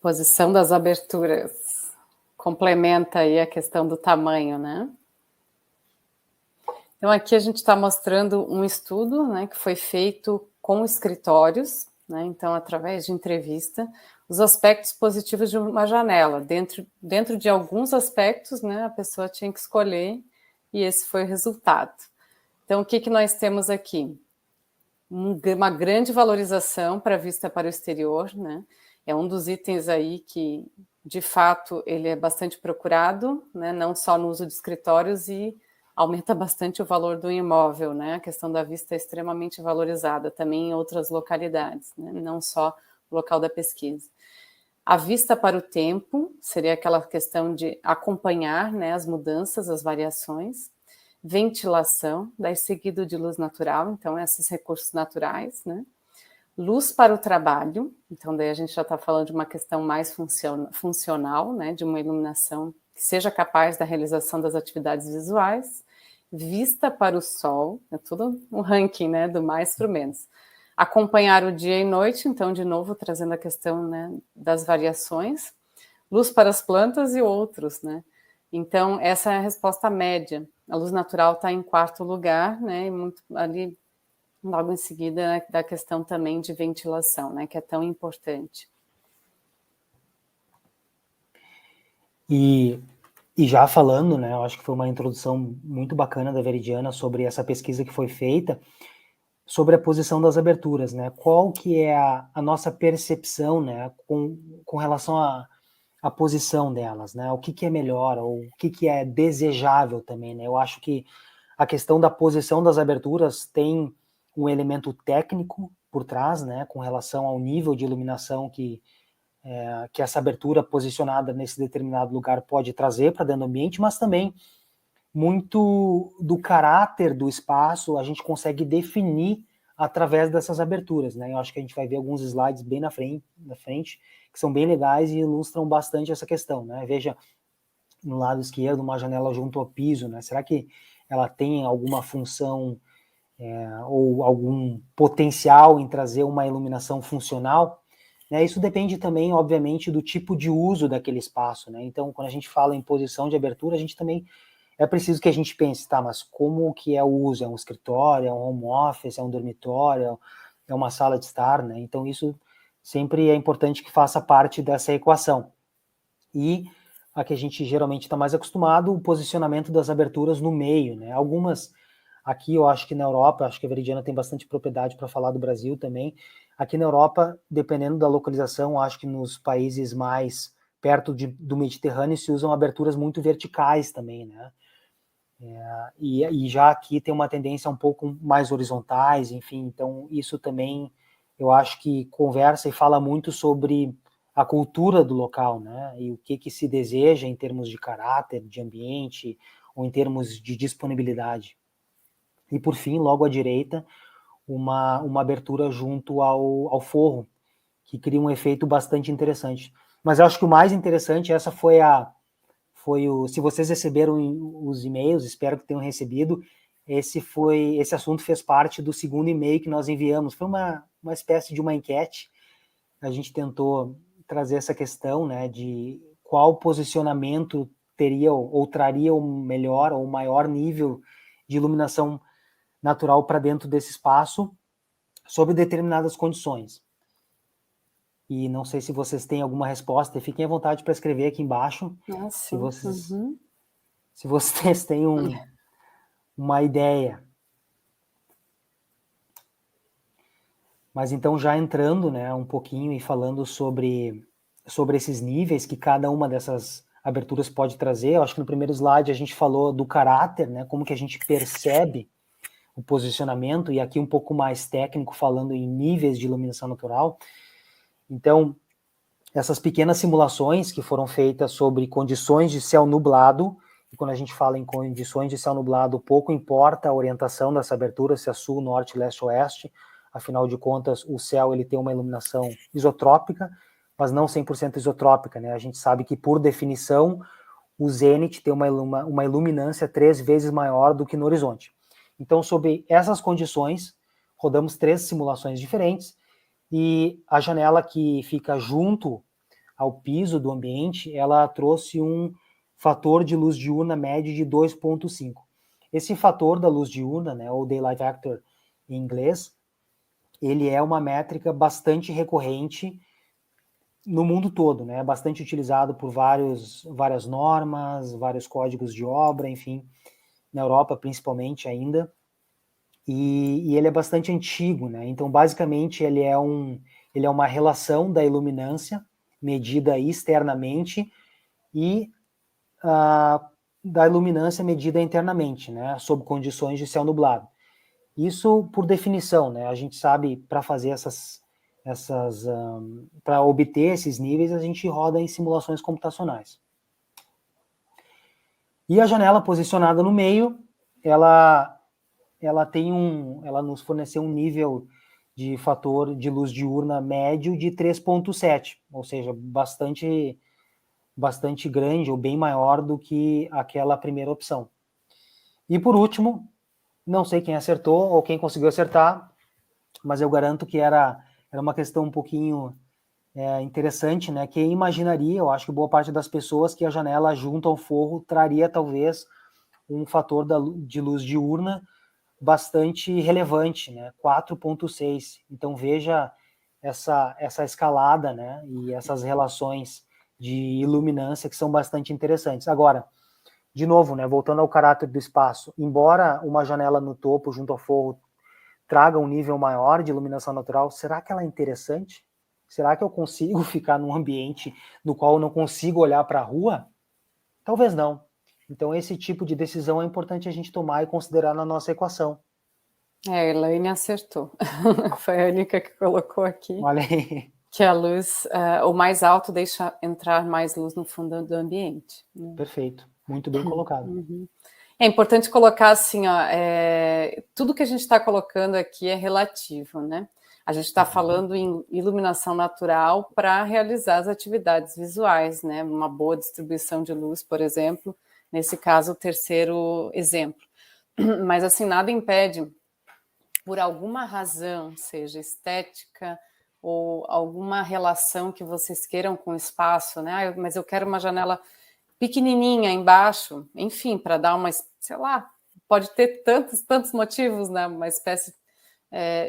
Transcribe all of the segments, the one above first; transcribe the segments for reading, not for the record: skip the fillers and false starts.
Posição das aberturas. Complementa aí a questão do tamanho, né? Então, aqui a gente está mostrando um estudo, né, que foi feito com escritórios, né, então, através de entrevista, os aspectos positivos de uma janela. Dentro de alguns aspectos, né, a pessoa tinha que escolher, e esse foi o resultado. Então, o que nós temos aqui? Uma grande valorização para a vista para o exterior, né? É um dos itens aí que, de fato, ele é bastante procurado, né? Não só no uso de escritórios, e aumenta bastante o valor do imóvel, né? A questão da vista é extremamente valorizada também em outras localidades, né? Não só o local da pesquisa. A vista para o tempo seria aquela questão de acompanhar, né, as mudanças, as variações. Ventilação, daí seguido de luz natural, então esses recursos naturais, né? Luz para o trabalho, então daí a gente já está falando de uma questão mais funcional, né? De uma iluminação que seja capaz da realização das atividades visuais. Vista para o sol, é tudo um ranking, né? Do mais para o menos. Acompanhar o dia e noite, então de novo trazendo a questão, né, das variações. Luz para as plantas e outros, né? Então, essa é a resposta média. A luz natural está em quarto lugar, né? E muito ali, logo em seguida, né, da questão também de ventilação, né? Que é tão importante. E já falando, né? Eu acho que foi uma introdução muito bacana da Veridiana sobre essa pesquisa que foi feita sobre a posição das aberturas, né? Qual que é a nossa percepção, né? Com relação a posição delas, né? O que é melhor, ou o que é desejável também, né? Eu acho que a questão da posição das aberturas tem um elemento técnico por trás, né? Com relação ao nível de iluminação que essa abertura posicionada nesse determinado lugar pode trazer para dentro do ambiente, mas também muito do caráter do espaço a gente consegue definir através dessas aberturas, né? Eu acho que a gente vai ver alguns slides bem na frente que são bem legais e ilustram bastante essa questão, né? Veja, no lado esquerdo, uma janela junto ao piso, né? Será que ela tem alguma função ou algum potencial em trazer uma iluminação funcional? Né? Isso depende também, obviamente, do tipo de uso daquele espaço, né? Então, quando a gente fala em posição de abertura, a gente também é preciso que a gente pense, tá, mas como que é o uso? É um escritório, é um home office, é um dormitório, é uma sala de estar, né? Então, isso sempre é importante que faça parte dessa equação. E a que a gente geralmente está mais acostumado, o posicionamento das aberturas no meio, né? Algumas, aqui eu acho que na Europa, acho que a Veridiana tem bastante propriedade para falar do Brasil também. Aqui na Europa, dependendo da localização, acho que nos países mais perto do Mediterrâneo se usam aberturas muito verticais também, né? E já aqui tem uma tendência um pouco mais horizontais, enfim, então isso também eu acho que conversa e fala muito sobre a cultura do local, né, e o que se deseja em termos de caráter, de ambiente, ou em termos de disponibilidade. E por fim, logo à direita, uma abertura junto ao forro, que cria um efeito bastante interessante. Mas eu acho que o mais interessante, essa se vocês receberam os e-mails, espero que tenham recebido, esse assunto fez parte do segundo e-mail que nós enviamos. Foi uma espécie de uma enquete. A gente tentou trazer essa questão, né, de qual posicionamento teria ou traria o melhor ou maior nível de iluminação natural para dentro desse espaço, sob determinadas condições. E não sei se vocês têm alguma resposta, e fiquem à vontade para escrever aqui embaixo, se vocês têm uma ideia. Mas então, já entrando, né, um pouquinho e falando sobre esses níveis que cada uma dessas aberturas pode trazer, eu acho que no primeiro slide a gente falou do caráter, né, como que a gente percebe o posicionamento, e aqui um pouco mais técnico, falando em níveis de iluminação natural. Então, essas pequenas simulações que foram feitas sobre condições de céu nublado, e quando a gente fala em condições de céu nublado, pouco importa a orientação dessa abertura, se é sul, norte, leste, oeste, afinal de contas, o céu ele tem uma iluminação isotrópica, mas não 100% isotrópica, né? A gente sabe que, por definição, o zênite tem uma iluminância 3 vezes maior do que no horizonte. Então, sob essas condições, rodamos 3 simulações diferentes, e a janela que fica junto ao piso do ambiente, ela trouxe um fator de luz diurna médio de 2,5. Esse fator da luz diurna, né, ou daylight factor em inglês, ele é uma métrica bastante recorrente no mundo todo, né, bastante utilizado por várias normas, vários códigos de obra, enfim, na Europa principalmente ainda, e ele é bastante antigo, né, então basicamente ele é uma relação da iluminância medida externamente e da iluminância medida internamente, né, sob condições de céu nublado. Isso por definição, né, a gente sabe para fazer para obter esses níveis, a gente roda em simulações computacionais. E a janela posicionada no meio, ela nos forneceu um nível de fator de luz diurna médio de 3,7, ou seja, bastante grande ou bem maior do que aquela primeira opção. E por último, não sei quem acertou ou quem conseguiu acertar, mas eu garanto que era uma questão um pouquinho interessante, né? Quem imaginaria, eu acho que boa parte das pessoas, que a janela junto ao forro traria talvez um fator de luz diurna bastante relevante, né? 4,6. Então veja essa escalada, né? E essas relações de iluminância que são bastante interessantes. Agora, de novo, né? Voltando ao caráter do espaço, embora uma janela no topo junto ao forro traga um nível maior de iluminação natural, será que ela é interessante? Será que eu consigo ficar num ambiente no qual eu não consigo olhar para a rua? Talvez não. Então, esse tipo de decisão é importante a gente tomar e considerar na nossa equação. A Elaine acertou. Foi a única que colocou aqui. Olha aí. Que a luz, o mais alto deixa entrar mais luz no fundo do ambiente. Né? Perfeito. Muito bem colocado. Uhum. É importante colocar assim, ó, tudo que a gente está colocando aqui é relativo, né? A gente está falando em iluminação natural para realizar as atividades visuais, né? Uma boa distribuição de luz, por exemplo, nesse caso, o terceiro exemplo. Mas assim, nada impede, por alguma razão, seja estética ou alguma relação que vocês queiram com o espaço, né? Mas eu quero uma janela pequenininha embaixo, enfim, para dar uma, sei lá, pode ter tantos motivos, né? Uma espécie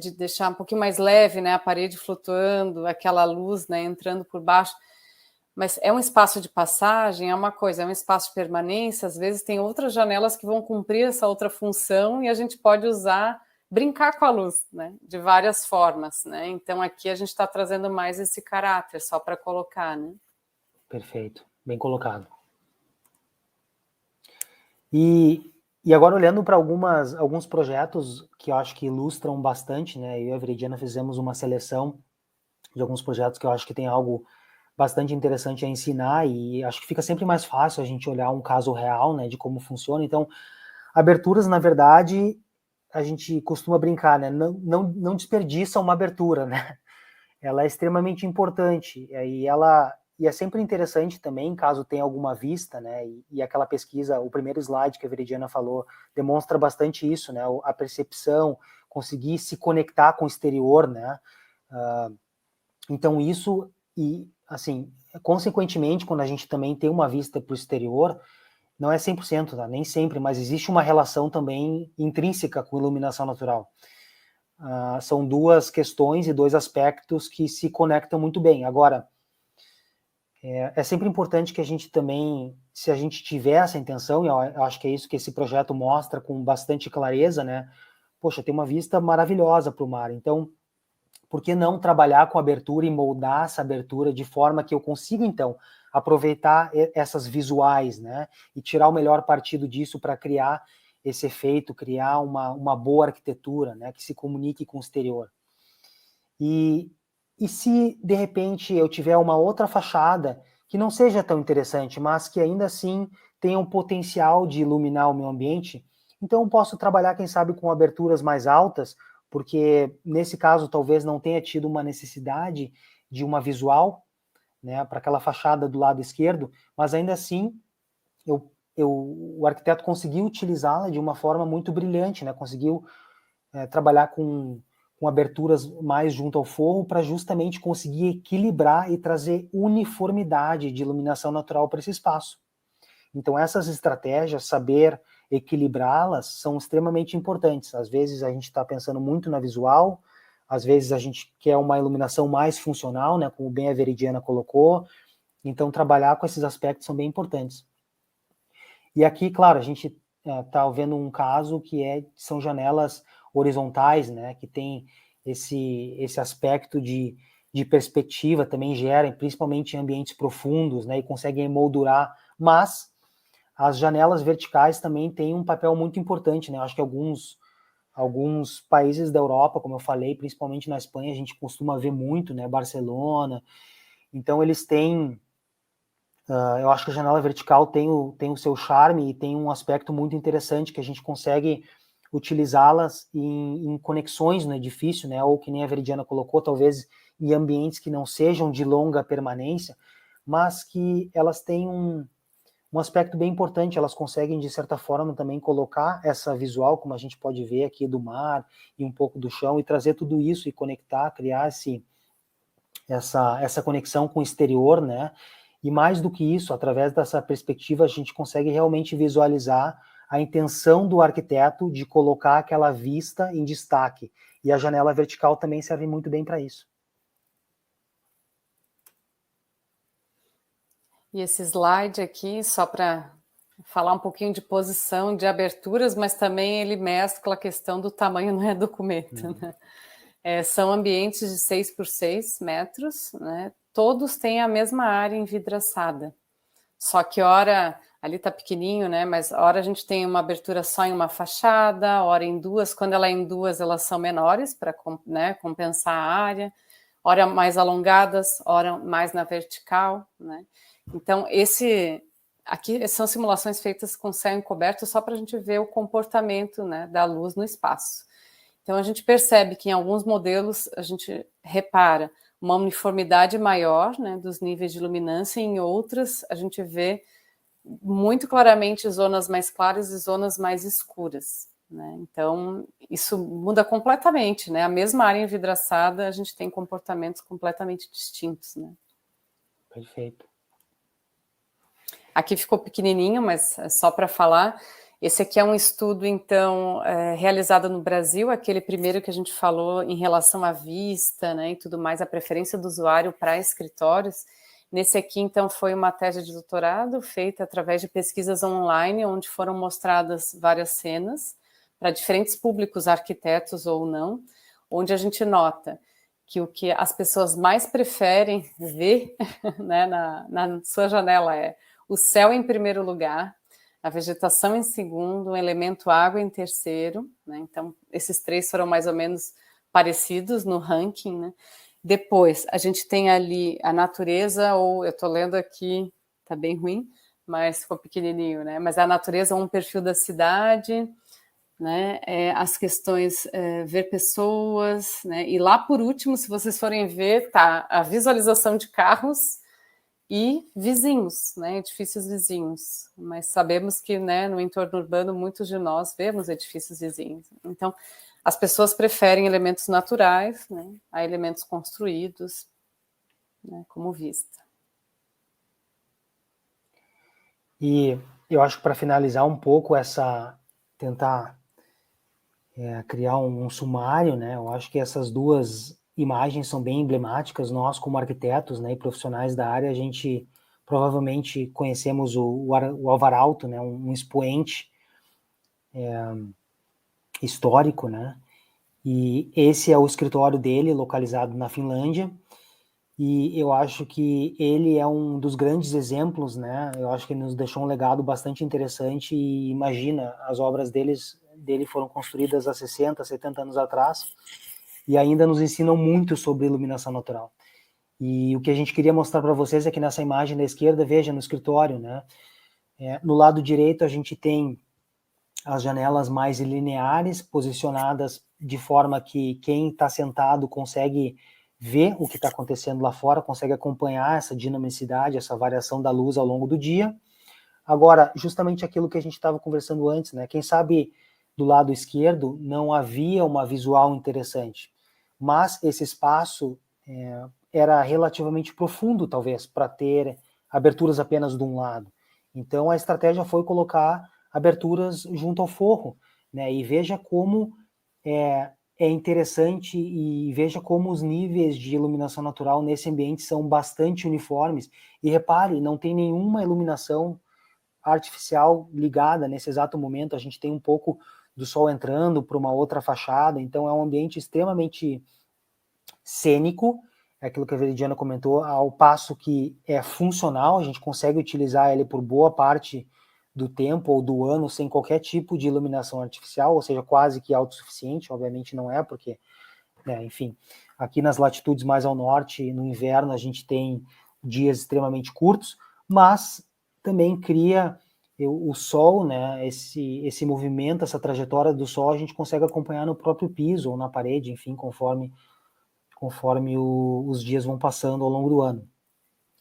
de deixar um pouquinho mais leve, né? A parede flutuando, aquela luz, né? Entrando por baixo. Mas é um espaço de passagem, é uma coisa, é um espaço de permanência. Às vezes tem outras janelas que vão cumprir essa outra função e a gente pode brincar com a luz, né? De várias formas, né? Então aqui a gente está trazendo mais esse caráter, só para colocar, né? Perfeito, bem colocado. E agora olhando para alguns projetos que eu acho que ilustram bastante, né? Eu e a Veridiana fizemos uma seleção de alguns projetos que eu acho que tem algo bastante interessante a ensinar, e acho que fica sempre mais fácil a gente olhar um caso real, né, de como funciona. Então, aberturas, na verdade, a gente costuma brincar, né? Não desperdiça uma abertura, né? Ela é extremamente importante, e é sempre interessante também, caso tenha alguma vista, né? E aquela pesquisa, o primeiro slide que a Veridiana falou, demonstra bastante isso, né? A percepção, conseguir se conectar com o exterior, né? Então isso, e assim, consequentemente, quando a gente também tem uma vista para o exterior, não é 100%, tá? Nem sempre, mas existe uma relação também intrínseca com iluminação natural. São duas questões e dois aspectos que se conectam muito bem. Agora, é sempre importante que a gente também, se a gente tiver essa intenção, e eu acho que é isso que esse projeto mostra com bastante clareza, né? Poxa, tem uma vista maravilhosa para o mar, então por que não trabalhar com abertura e moldar essa abertura de forma que eu consiga, então, aproveitar essas visuais, né? E tirar o melhor partido disso para criar esse efeito, criar uma boa arquitetura, né? Que se comunique com o exterior. E se, de repente, eu tiver uma outra fachada que não seja tão interessante, mas que ainda assim tenha um potencial de iluminar o meu ambiente, então eu posso trabalhar, quem sabe, com aberturas mais altas, porque nesse caso talvez não tenha tido uma necessidade de uma visual, né, para aquela fachada do lado esquerdo, mas ainda assim o arquiteto conseguiu utilizá-la de uma forma muito brilhante, né, conseguiu trabalhar com com aberturas mais junto ao forro, para justamente conseguir equilibrar e trazer uniformidade de iluminação natural para esse espaço. Então, essas estratégias, saber equilibrá-las, são extremamente importantes. Às vezes a gente está pensando muito na visual, às vezes a gente quer uma iluminação mais funcional, né, como bem a Veridiana colocou. Então, trabalhar com esses aspectos são bem importantes. E aqui, claro, a gente está vendo um caso que são janelas horizontais, né, que tem esse aspecto de perspectiva, também gerem, principalmente em ambientes profundos, né, e conseguem emoldurar, mas as janelas verticais também têm um papel muito importante, né, eu acho que alguns países da Europa, como eu falei, principalmente na Espanha, a gente costuma ver muito, né, Barcelona, então eles têm, eu acho que a janela vertical tem o seu charme e tem um aspecto muito interessante que a gente consegue utilizá-las em conexões no edifício, né, ou que nem a Veridiana colocou, talvez em ambientes que não sejam de longa permanência, mas que elas têm um aspecto bem importante, elas conseguem, de certa forma, também colocar essa visual, como a gente pode ver aqui do mar e um pouco do chão, e trazer tudo isso e conectar, criar essa conexão com o exterior, né? E mais do que isso, através dessa perspectiva, a gente consegue realmente visualizar a intenção do arquiteto de colocar aquela vista em destaque. E a janela vertical também serve muito bem para isso. E esse slide aqui, só para falar um pouquinho de posição, de aberturas, mas também ele mescla a questão do tamanho no documento, né? São ambientes de 6 por 6 metros, né? Todos têm a mesma área envidraçada. Só que ora, ali está pequenininho, né? Mas ora a gente tem uma abertura só em uma fachada, ora em duas. Quando ela é em duas, elas são menores para, né, compensar a área. Ora mais alongadas, ora mais na vertical, né? Então, aqui são simulações feitas com céu encoberto só para a gente ver o comportamento, né, da luz no espaço. Então, a gente percebe que em alguns modelos a gente repara uma uniformidade maior, né, dos níveis de luminância, e em outras a gente vê muito claramente zonas mais claras e zonas mais escuras, né? Então, isso muda completamente, né? A mesma área envidraçada, a gente tem comportamentos completamente distintos, né? Perfeito. Aqui ficou pequenininho, mas é só para falar. Esse aqui é um estudo, então, realizado no Brasil, aquele primeiro que a gente falou em relação à vista, né, e tudo mais, a preferência do usuário para escritórios. Nesse aqui, então, foi uma tese de doutorado feita através de pesquisas online, onde foram mostradas várias cenas para diferentes públicos, arquitetos ou não, onde a gente nota que o que as pessoas mais preferem ver, né, na sua janela é o céu em primeiro lugar, a vegetação em segundo, o elemento água em terceiro, né? Então, esses três foram mais ou menos parecidos no ranking, né? Depois, a gente tem ali a natureza, ou eu estou lendo aqui, está bem ruim, mas ficou pequenininho, né? Mas a natureza, um perfil da cidade, né? As questões, ver pessoas, né? E lá por último, se vocês forem ver, tá a visualização de carros e vizinhos, né, edifícios vizinhos, mas sabemos que, né, no entorno urbano muitos de nós vemos edifícios vizinhos, então as pessoas preferem elementos naturais, né, a elementos construídos, né, como vista. E eu acho que para finalizar um pouco tentar criar um sumário, né, eu acho que essas duas imagens são bem emblemáticas. Nós, como arquitetos, né, e profissionais da área, a gente provavelmente conhecemos o Alvar Aalto, né, um expoente histórico, né, e esse é o escritório dele, localizado na Finlândia, e eu acho que ele é um dos grandes exemplos, né, eu acho que ele nos deixou um legado bastante interessante, e imagina, as obras dele foram construídas há 60, 70 anos atrás, e ainda nos ensinam muito sobre iluminação natural. E o que a gente queria mostrar para vocês é que nessa imagem da esquerda, veja, no escritório, né? No lado direito a gente tem as janelas mais lineares, posicionadas de forma que quem está sentado consegue ver o que está acontecendo lá fora, consegue acompanhar essa dinamicidade, essa variação da luz ao longo do dia. Agora, justamente aquilo que a gente estava conversando antes, né? Quem sabe do lado esquerdo não havia uma visual interessante. mas esse espaço era relativamente profundo, talvez, para ter aberturas apenas de um lado. Então, a estratégia foi colocar aberturas junto ao forro, né? E veja como é interessante e veja como os níveis de iluminação natural nesse ambiente são bastante uniformes. E repare, não tem nenhuma iluminação artificial ligada nesse exato momento. A gente tem um pouco do sol entrando para uma outra fachada, então é um ambiente extremamente cênico, é aquilo que a Veridiana comentou, ao passo que é funcional, a gente consegue utilizar ele por boa parte do tempo ou do ano sem qualquer tipo de iluminação artificial, ou seja, quase que autossuficiente. Obviamente não é, porque, enfim, aqui nas latitudes mais ao norte, no inverno, a gente tem dias extremamente curtos, mas também cria o sol, né, esse movimento, essa trajetória do sol, a gente consegue acompanhar no próprio piso ou na parede, enfim, conforme os dias vão passando ao longo do ano.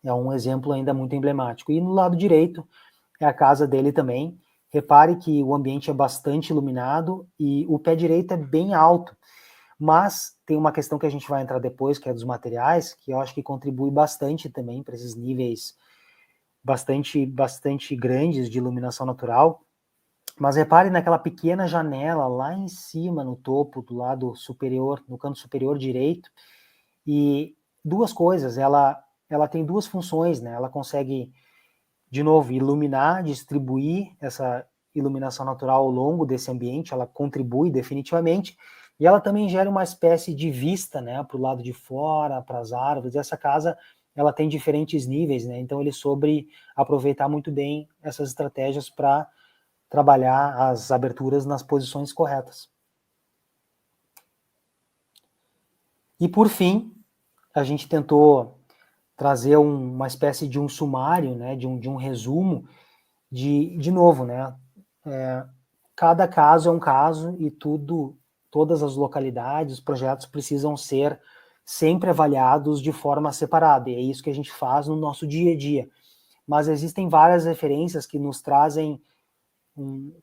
É um exemplo ainda muito emblemático. E no lado direito é a casa dele também. Repare que o ambiente é bastante iluminado e o pé direito é bem alto. Mas tem uma questão que a gente vai entrar depois, que é dos materiais, que eu acho que contribui bastante também para esses níveis bastante grandes de iluminação natural. Mas repare naquela pequena janela lá em cima, no topo, do lado superior, no canto superior direito, e duas coisas, ela tem duas funções, né? Ela consegue, de novo, iluminar, distribuir essa iluminação natural ao longo desse ambiente, ela contribui definitivamente, e ela também gera uma espécie de vista, né, para o lado de fora, para as árvores. Essa casa, ela tem diferentes níveis, né? Então ele soube aproveitar muito bem essas estratégias para trabalhar as aberturas nas posições corretas. E por fim, a gente tentou trazer uma espécie de um sumário, né, de um resumo, de novo, né, cada caso é um caso e todas as localidades, os projetos precisam ser sempre avaliados de forma separada, e é isso que a gente faz no nosso dia a dia. Mas existem várias referências que nos trazem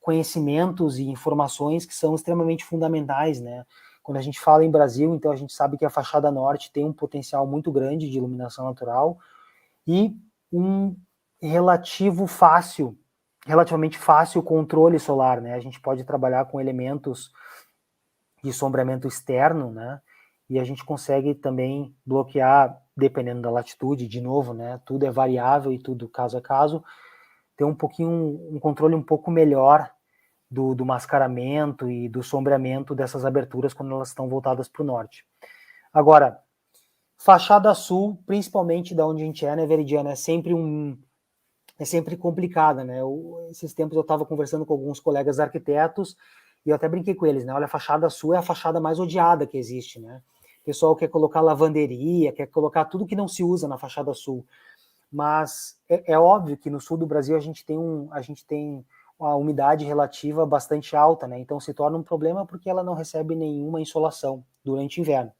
conhecimentos e informações que são extremamente fundamentais, né? Quando a gente fala em Brasil, então a gente sabe que a fachada norte tem um potencial muito grande de iluminação natural e um relativamente fácil controle solar, né? A gente pode trabalhar com elementos de sombreamento externo, né? E a gente consegue também bloquear, dependendo da latitude, de novo, né? Tudo é variável e tudo caso a caso, ter um controle um pouco melhor do mascaramento e do sombreamento dessas aberturas quando elas estão voltadas para o norte. Agora, fachada sul, principalmente da onde a gente é, né, Veridiana, é sempre complicada, né? Esses tempos eu estava conversando com alguns colegas arquitetos e eu até brinquei com eles, né? Olha, a fachada sul é a fachada mais odiada que existe, né? O pessoal quer colocar lavanderia, quer colocar tudo que não se usa na fachada sul. Mas é óbvio que no sul do Brasil a gente tem uma umidade relativa bastante alta, né? Então se torna um problema porque ela não recebe nenhuma insolação durante o inverno.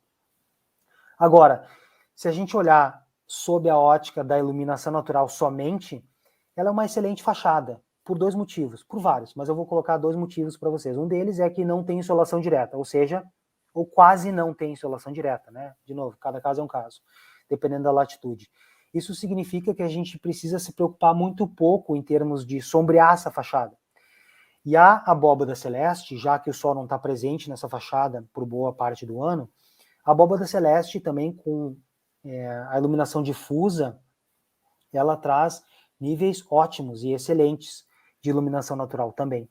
Agora, se a gente olhar sob a ótica da iluminação natural somente, ela é uma excelente fachada, por dois motivos, por vários, mas eu vou colocar dois motivos para vocês. Um deles é que não tem insolação direta, ou seja, ou quase não tem insolação direta, né? De novo, cada caso é um caso, dependendo da latitude. Isso significa que a gente precisa se preocupar muito pouco em termos de sombrear essa fachada. E a abóbada celeste, já que o sol não está presente nessa fachada por boa parte do ano, a abóbada celeste também com a iluminação difusa, ela traz níveis ótimos e excelentes de iluminação natural também.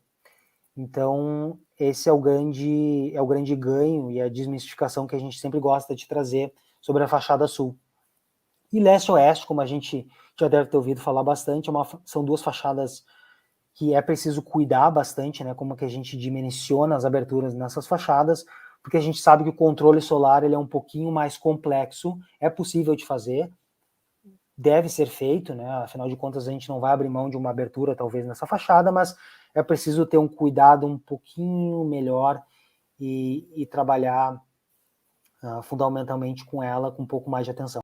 Então, esse é o grande ganho e a desmistificação que a gente sempre gosta de trazer sobre a fachada sul. E leste-oeste, como a gente já deve ter ouvido falar bastante, são duas fachadas que é preciso cuidar bastante, né, como que a gente dimensiona as aberturas nessas fachadas, porque a gente sabe que o controle solar ele é um pouquinho mais complexo, é possível de fazer, deve ser feito, né, afinal de contas a gente não vai abrir mão de uma abertura talvez nessa fachada, mas é preciso ter um cuidado um pouquinho melhor e trabalhar fundamentalmente com ela com um pouco mais de atenção.